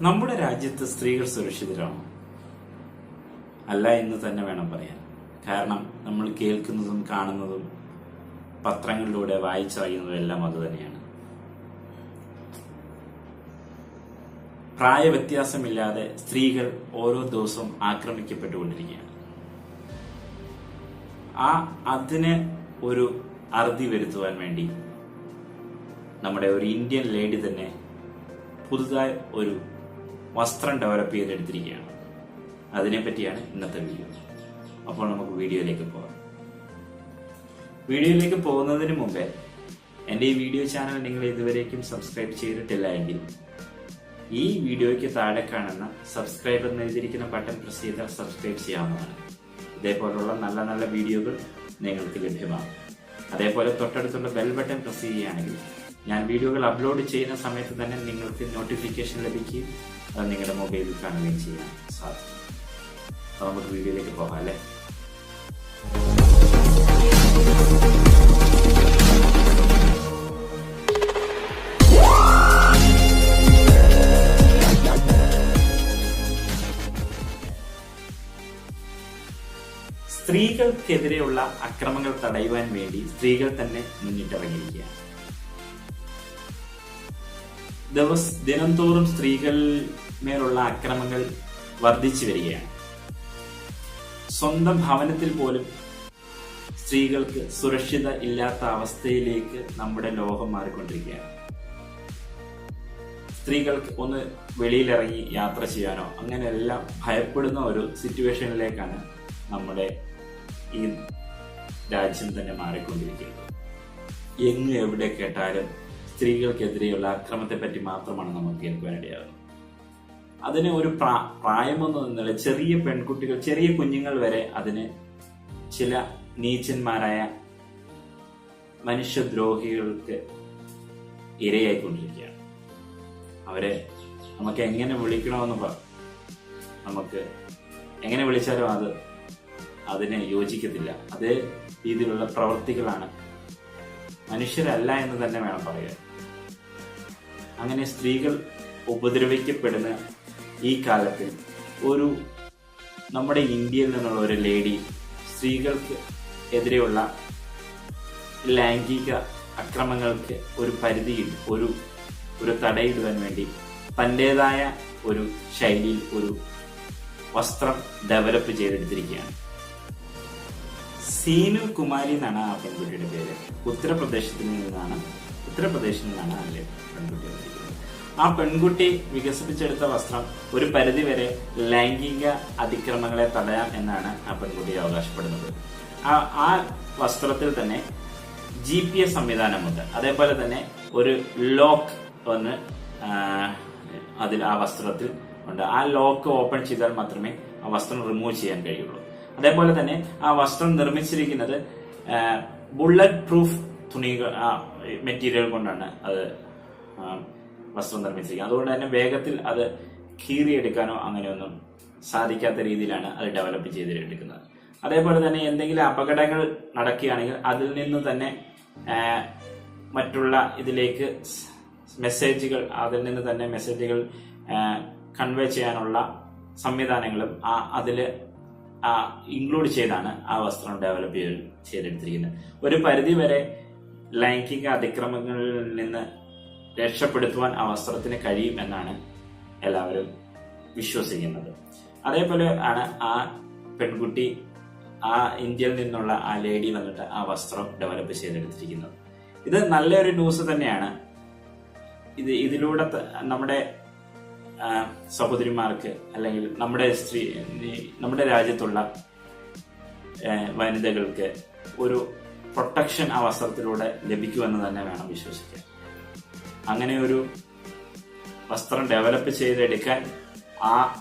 നമ്മുടെ രാജ്യത്ത് സ്ത്രീകൾ സുരക്ഷിതരാണോ? അല്ല എന്ന് തന്നെ വേണം പറയാൻ. കാരണം നമ്മൾ കേൾക്കുന്നതും കാണുന്നതും പത്രങ്ങളിലൂടെ വായിച്ചറിയുന്നതും എല്ലാം അത് തന്നെയാണ്. പ്രായവ്യത്യാസമില്ലാതെ സ്ത്രീകൾ ഓരോ ദിവസവും ആക്രമിക്കപ്പെട്ടുകൊണ്ടിരിക്കുകയാണ്. അതിന് ഒരു അറുതി വരുത്തുവാൻ വേണ്ടി നമ്മുടെ ഒരു ഇന്ത്യൻ ലേഡി തന്നെ പുതുതായി ഒരു വസ്ത്രം ഡെവലപ്പ് ചെയ്തെടുത്തിരിക്കുകയാണ്. അതിനെപ്പറ്റിയാണ് ഇന്നത്തെ വീഡിയോ. അപ്പോൾ നമുക്ക് വീഡിയോയിലേക്ക് പോകാം. വീഡിയോയിലേക്ക് പോകുന്നതിന് മുമ്പേ എൻ്റെ ഈ വീഡിയോ ചാനൽ നിങ്ങൾ ഇതുവരേക്കും സബ്സ്ക്രൈബ് ചെയ്തിട്ടില്ല എങ്കിൽ ഈ വീഡിയോയ്ക്ക് താഴെ കാണുന്ന സബ്സ്ക്രൈബ് എന്ന് എഴുതിയിരിക്കുന്ന ബട്ടൺ പ്രസ് ചെയ്താൽ സബ്സ്ക്രൈബ് ചെയ്യാവുന്നതാണ്. ഇതേപോലുള്ള നല്ല നല്ല വീഡിയോകൾ നിങ്ങൾക്ക് ലഭ്യമാകും. അതേപോലെ തൊട്ടടുത്തുള്ള ബെൽ ബട്ടൺ പ്രസ് ചെയ്യുകയാണെങ്കിൽ ഞാൻ വീഡിയോകൾ അപ്ലോഡ് ചെയ്യുന്ന സമയത്ത് തന്നെ നിങ്ങൾക്ക് നോട്ടിഫിക്കേഷൻ ലഭിക്കുകയും അത് നിങ്ങളുടെ മൊബൈലിൽ കാണുകയും ചെയ്യാൻ സാധിക്കും. അപ്പോൾ നമുക്ക് വീഡിയോയിലേക്ക് പോകാം അല്ലേ. സ്ത്രീകൾക്കെതിരെയുള്ള അക്രമങ്ങൾ തടയുവാൻ വേണ്ടി സ്ത്രീകൾ തന്നെ മുന്നിട്ടിറങ്ങിയിരിക്കുകയാണ്. ദിനംതോറും സ്ത്രീകൾ മേലുള്ള അക്രമങ്ങൾ വർദ്ധിച്ചു വരികയാണ്. സ്വന്തം ഭവനത്തിൽ പോലും സ്ത്രീകൾക്ക് സുരക്ഷിത ഇല്ലാത്ത അവസ്ഥയിലേക്ക് നമ്മുടെ ലോകം മാറിക്കൊണ്ടിരിക്കുകയാണ്. സ്ത്രീകൾക്ക് ഒന്ന് വെളിയിലിറങ്ങി യാത്ര ചെയ്യാനോ അങ്ങനെയെല്ലാം ഭയപ്പെടുന്ന ഒരു സിറ്റുവേഷനിലേക്കാണ് നമ്മുടെ ഈ രാജ്യം തന്നെ മാറിക്കൊണ്ടിരിക്കുന്നത്. എങ്ങും എവിടെ കേട്ടാലും സ്ത്രീകൾക്കെതിരെയുള്ള അക്രമത്തെ പറ്റി മാത്രമാണ് നമുക്ക് കേൾക്കുവാനിടയാകുന്നത്. അതിന് ഒരു പ്രായമൊന്നുമില്ല. ചെറിയ പെൺകുട്ടികൾ, ചെറിയ കുഞ്ഞുങ്ങൾ വരെ അതിന് ചില നീചന്മാരായ മനുഷ്യദ്രോഹികൾക്ക് ഇരയായിക്കൊണ്ടിരിക്കുകയാണ്. അവരെ നമുക്ക് എങ്ങനെ വിളിക്കണമെന്ന് നമുക്ക് എങ്ങനെ വിളിച്ചാലും അതിനെ യോജിക്കത്തില്ല. അതേ രീതിയിലുള്ള പ്രവൃത്തികളാണ്. മനുഷ്യരല്ല എന്ന് തന്നെ വേണം പറയാൻ. അങ്ങനെ സ്ത്രീകൾ ഉപദ്രവിക്കപ്പെടുന്ന ഈ കാലത്തിൽ നമ്മുടെ ഇന്ത്യയിൽ നിന്നുള്ള ഒരു ലേഡി സ്ത്രീകൾക്ക് എതിരെയുള്ള ലൈംഗിക അക്രമങ്ങൾക്ക് ഒരു പരിധിയിൽ ഒരു തടയിടുവാൻ വേണ്ടി തൻ്റെതായ ഒരു ശൈലിയിൽ ഒരു വസ്ത്രം ഡെവലപ്പ് ചെയ്തെടുത്തിരിക്കുകയാണ്. സീനു കുമാരി എന്നാണ് ആ പെൺകുട്ടിയുടെ പേര്. ഉത്തർപ്രദേശിൽ നിന്നാണ് അല്ലേ പെൺകുട്ടി വന്നിരിക്കുന്നത്. ആ പെൺകുട്ടി വികസിപ്പിച്ചെടുത്ത വസ്ത്രം ഒരു പരിധിവരെ ലൈംഗിക അതിക്രമങ്ങളെ തടയാം എന്നാണ് ആ പെൺകുട്ടി അവകാശപ്പെടുന്നത്. ആ വസ്ത്രത്തിൽ തന്നെ GPS സംവിധാനമുണ്ട്. അതേപോലെ തന്നെ ഒരു ലോക്ക് ഒന്ന് ആ വസ്ത്രത്തിൽ ഉണ്ട്. ആ ലോക്ക് ഓപ്പൺ ചെയ്താൽ മാത്രമേ ആ വസ്ത്രം റിമൂവ് ചെയ്യാൻ കഴിയുള്ളൂ. അതേപോലെ തന്നെ ആ വസ്ത്രം നിർമ്മിച്ചിരിക്കുന്നത് ബുള്ളറ്റ് പ്രൂഫ് മെറ്റീരിയൽ കൊണ്ടാണ് അത് വസ്ത്രം നിർമ്മിച്ചിരിക്കുന്നത്. അതുകൊണ്ട് തന്നെ വേഗത്തിൽ അത് കീറിയെടുക്കാനോ അങ്ങനെയൊന്നും സാധിക്കാത്ത രീതിയിലാണ് അത് ഡെവലപ്പ് ചെയ്തെടുക്കുന്നത്. അതേപോലെ തന്നെ എന്തെങ്കിലും അപകടങ്ങൾ നടക്കുകയാണെങ്കിൽ അതിൽ നിന്ന് തന്നെ മറ്റുള്ള ഇതിലേക്ക് അതിൽ നിന്ന് തന്നെ മെസ്സേജുകൾ കൺവേ ചെയ്യാനുള്ള സംവിധാനങ്ങളും അതിൽ ഇൻക്ലൂഡ് ചെയ്താണ് ആ വസ്ത്രം ഡെവലപ്പ് ചെയ്തെടുത്തിരിക്കുന്നത്. ഒരു പരിധി വരെ ലൈംഗിക അതിക്രമങ്ങളിൽ നിന്ന് രക്ഷപ്പെടുത്തുവാൻ ആ വസ്ത്രത്തിന് കഴിയും എന്നാണ് എല്ലാവരും വിശ്വസിക്കുന്നത്. അതേപോലെ ആണ് ആ പെൺകുട്ടി, ഇന്ത്യയിൽ നിന്നുള്ള ആ ലേഡി വന്നിട്ട് ആ വസ്ത്രം ഡെവലപ്പ് ചെയ്തെടുത്തിരിക്കുന്നത്. ഇത് നല്ലൊരു ന്യൂസ് തന്നെയാണ്. ഇതിലൂടെ നമ്മുടെ സഹോദരിമാർക്ക് അല്ലെങ്കിൽ നമ്മുടെ രാജ്യത്തുള്ള വനിതകൾക്ക് ഒരു പ്രൊട്ടക്ഷൻ ആ വസ്ത്രത്തിലൂടെ ലഭിക്കുമെന്ന് തന്നെ വേണം വിശ്വസിക്കാൻ. അങ്ങനെ ഒരു വസ്ത്രം ഡെവലപ്പ് ചെയ്തെടുക്കാൻ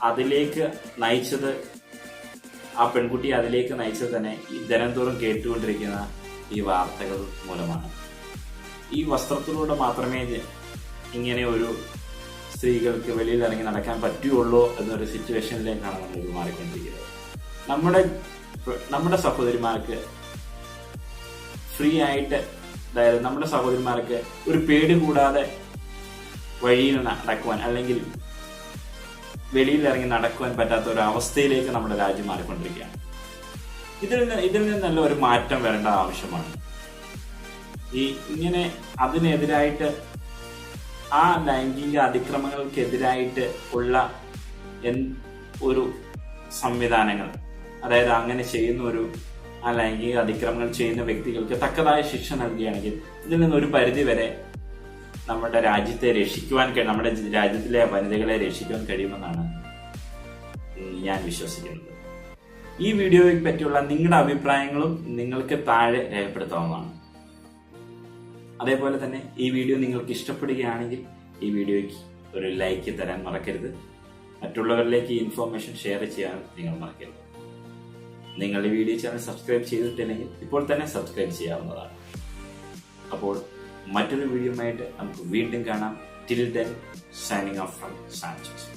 അതിലേക്ക് നയിച്ചത്, ആ പെൺകുട്ടി അതിലേക്ക് നയിച്ചത് തന്നെ ഈ ദിനംതോറും കേട്ടുകൊണ്ടിരിക്കുന്ന ഈ വാർത്തകൾ മൂലമാണ്. ഈ വസ്ത്രത്തിലൂടെ മാത്രമേ ഇങ്ങനെ ഒരു സ്ത്രീകൾക്ക് വെളിയിൽ ഇറങ്ങി നടക്കാൻ പറ്റുള്ളൂ എന്നൊരു സിറ്റുവേഷനിലേക്കാണ് നമ്മൾ മാറിക്കൊണ്ടിരിക്കുന്നത്. നമ്മുടെ സഹോദരിമാർക്ക് ഫ്രീ ആയിട്ട്, അതായത് നമ്മുടെ സഹോദരിമാർക്ക് ഒരു പേടി കൂടാതെ വഴിയിൽ നടക്കുവാൻ അല്ലെങ്കിൽ വെളിയിൽ ഇറങ്ങി നടക്കുവാൻ പറ്റാത്ത ഒരു അവസ്ഥയിലേക്ക് നമ്മുടെ രാജ്യം മാറിക്കൊണ്ടിരിക്കുകയാണ്. ഇതിൽ നിന്നല്ല ഒരു മാറ്റം വരേണ്ട ആവശ്യമാണ്. ഇങ്ങനെ അതിനെതിരായിട്ട്, ആ ലൈംഗിക അതിക്രമങ്ങൾക്കെതിരായിട്ട് ഉള്ള ഒരു സംവിധാനങ്ങൾ, അതായത് അങ്ങനെ ചെയ്യുന്ന ആ ലൈംഗിക അതിക്രമങ്ങൾ ചെയ്യുന്ന വ്യക്തികൾക്ക് തക്കതായ ശിക്ഷ നൽകുകയാണെങ്കിൽ ഇതിൽ നിന്ന് ഒരു പരിധി വരെ നമ്മുടെ രാജ്യത്തെ രക്ഷിക്കുവാൻ, നമ്മുടെ രാജ്യത്തിലെ വനിതകളെ രക്ഷിക്കുവാൻ കഴിയുമെന്നാണ് ഞാൻ വിശ്വസിക്കുന്നത്. ഈ വീഡിയോയെ പറ്റിയുള്ള നിങ്ങളുടെ അഭിപ്രായങ്ങളും നിങ്ങൾക്ക് താഴെ രേഖപ്പെടുത്താവുന്നതാണ്. അതേപോലെ തന്നെ ഈ വീഡിയോ നിങ്ങൾക്ക് ഇഷ്ടപ്പെടുകയാണെങ്കിൽ ഈ വീഡിയോയ്ക്ക് ഒരു ലൈക്ക് തരാൻ മറക്കരുത്. മറ്റുള്ളവരിലേക്ക് ഈ ഇൻഫോർമേഷൻ ഷെയർ ചെയ്യാൻ നിങ്ങൾ മറക്കരുത്. നിങ്ങൾ ഈ വീഡിയോ ചാനൽ സബ്സ്ക്രൈബ് ചെയ്തിട്ടില്ലെങ്കിൽ ഇപ്പോൾ തന്നെ സബ്സ്ക്രൈബ് ചെയ്യാവുന്നതാണ്. അപ്പോൾ മറ്റൊരു വീഡിയോയുമായിട്ട് നമുക്ക് വീണ്ടും കാണാം. Till then, signing off from സാൻചസ്.